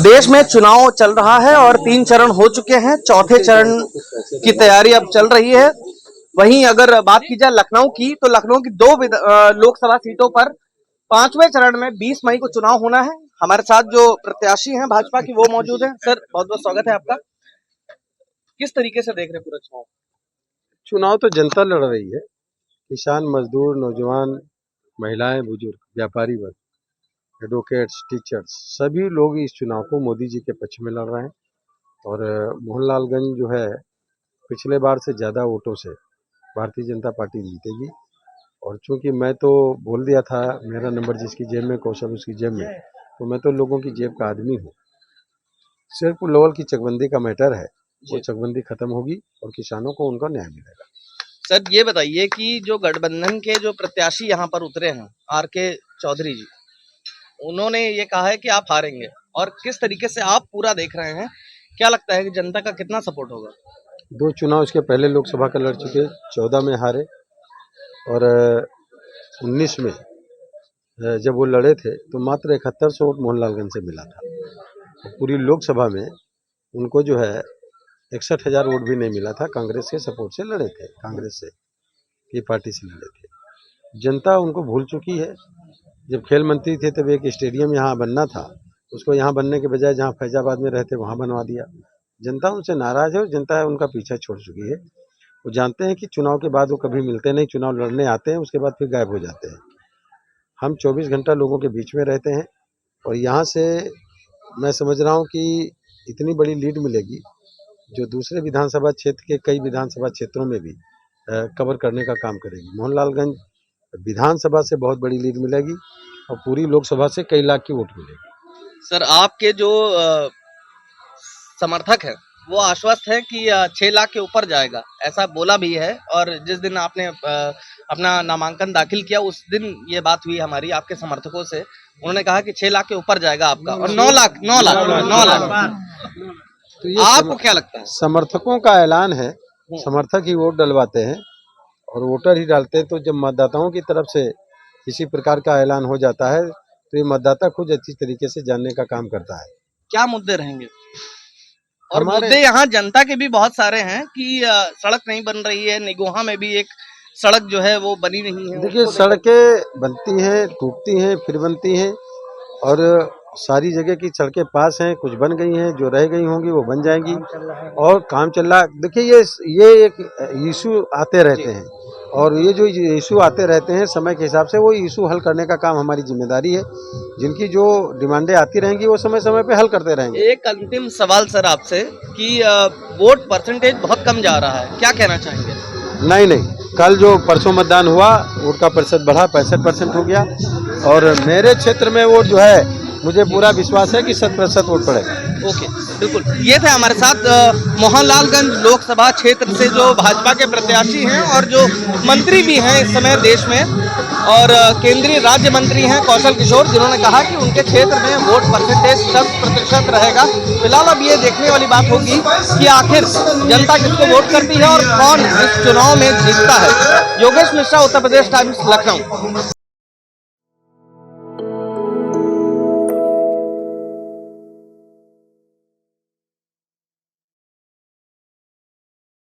देश में चुनाव चल रहा है और 3 चरण हो चुके हैं। चौथे चरण की तैयारी अब चल रही है। वहीं अगर बात की जाए लखनऊ की, तो लखनऊ की 2 लोकसभा सीटों पर 5वें चरण में 20 मई को चुनाव होना है। हमारे साथ जो प्रत्याशी हैं भाजपा की, वो मौजूद हैं। सर, बहुत बहुत स्वागत है आपका। किस तरीके से देख रहे हैं पूरा चुनाव? चुनाव तो जनता लड़ रही है। किसान, मजदूर, नौजवान, महिलाएं, बुजुर्ग, व्यापारी वर्ग, एडवोकेट्स, टीचर्स, सभी लोग इस चुनाव को मोदी जी के पक्ष में लड़ रहे हैं। और मोहनलालगंज जो है, पिछले बार से ज़्यादा वोटों से भारतीय जनता पार्टी जीतेगी। और चूंकि मैं तो बोल दिया था, मेरा नंबर जिसकी जेब में कौशल उसकी जेब में, तो मैं तो लोगों की जेब का आदमी हूँ। सिर्फ लेवल की चकबंदी का मैटर है, वो चकबंदी खत्म होगी और किसानों को उनका न्याय मिलेगा। सर, ये बताइए कि जो गठबंधन के जो प्रत्याशी यहाँ पर उतरे हैं, आर.के. चौधरी जी, उन्होंने ये कहा है कि आप हारेंगे, और किस तरीके से आप पूरा देख रहे हैं, क्या लगता है कि जनता का कितना सपोर्ट होगा? 2 चुनाव इसके पहले लोकसभा का लड़ चुके, 14 में हारे और 19 में जब वो लड़े थे तो मात्र 7100 वोट मोहनलालगंज से मिला था। तो पूरी लोकसभा में उनको जो है 61,000 वोट भी नहीं मिला था। कांग्रेस के सपोर्ट से लड़े थे, कांग्रेस से की पार्टी से लड़े थे। जनता उनको भूल चुकी है। जब खेल मंत्री थे तब एक स्टेडियम यहाँ बनना था, उसको यहाँ बनने के बजाय जहाँ फैजाबाद में रहते वहाँ बनवा दिया। जनता उनसे नाराज है और जनता उनका पीछा छोड़ चुकी है। वो जानते हैं कि चुनाव के बाद वो कभी मिलते नहीं, चुनाव लड़ने आते हैं, उसके बाद फिर गायब हो जाते हैं। हम 24 घंटा लोगों के बीच में रहते हैं और यहाँ से मैं समझ रहा हूँ कि इतनी बड़ी लीड मिलेगी जो दूसरे विधानसभा क्षेत्र के कई विधानसभा क्षेत्रों में भी कवर करने का काम करेगी। मोहनलालगंज विधानसभा से बहुत बड़ी लीड मिलेगी और पूरी लोकसभा से कई लाख की वोट मिलेगी। सर, आपके जो समर्थक हैं वो आश्वस्त है कि 6 लाख के ऊपर जाएगा, ऐसा बोला भी है। और जिस दिन आपने अपना नामांकन दाखिल किया, उस दिन ये बात हुई हमारी आपके समर्थकों से। उन्होंने कहा कि 6 लाख के ऊपर जाएगा आपका, और 9 लाख। तो ये आपको क्या लगता है? समर्थकों का ऐलान है, समर्थक ही वोट डलवाते हैं और वोटर ही डालते हैं। तो जब मतदाताओं की तरफ से किसी प्रकार का ऐलान हो जाता है तो ये मतदाता खुद अच्छी तरीके से जानने का काम करता है। क्या मुद्दे रहेंगे? और मुद्दे यहाँ जनता के भी बहुत सारे हैं कि सड़क नहीं बन रही है, निगोहा में भी एक सड़क जो है वो बनी नहीं है। देखिए, सड़कें बनती हैं, टूटती हैं, फिर बनती हैं, और सारी जगह की सड़कें पास हैं। कुछ बन गई हैं, जो रह गई होंगी वो बन जाएंगी और काम चल रहा है। देखिए, ये एक इशू आते रहते हैं और ये जो इशू आते रहते हैं समय के हिसाब से, वो इशू हल करने का काम हमारी जिम्मेदारी है। जिनकी जो डिमांडें आती रहेंगी वो समय समय पे हल करते रहेंगे। एक अंतिम सवाल सर आपसे कि वोट परसेंटेज बहुत कम जा रहा है, क्या कहना चाहेंगे? नहीं, कल जो परसों मतदान हुआ, वोट का प्रतिशत बढ़ा, 65% हो गया। और मेरे क्षेत्र में वोट जो है, मुझे पूरा विश्वास है कि 100% वोट पड़ेगा। ओके, बिल्कुल। ये थे हमारे साथ मोहनलालगंज लोकसभा क्षेत्र से जो भाजपा के प्रत्याशी हैं और जो मंत्री भी हैं इस समय देश में, और केंद्रीय राज्य मंत्री हैं कौशल किशोर, जिन्होंने कहा कि उनके क्षेत्र में वोट परसेंटेज 10% रहेगा। फिलहाल अब ये देखने वाली बात होगी कि आखिर जनता किसको वोट करती है और कौन इस चुनाव में जीतता है। योगेश मिश्रा, उत्तर प्रदेश टाइम्स, लखनऊ।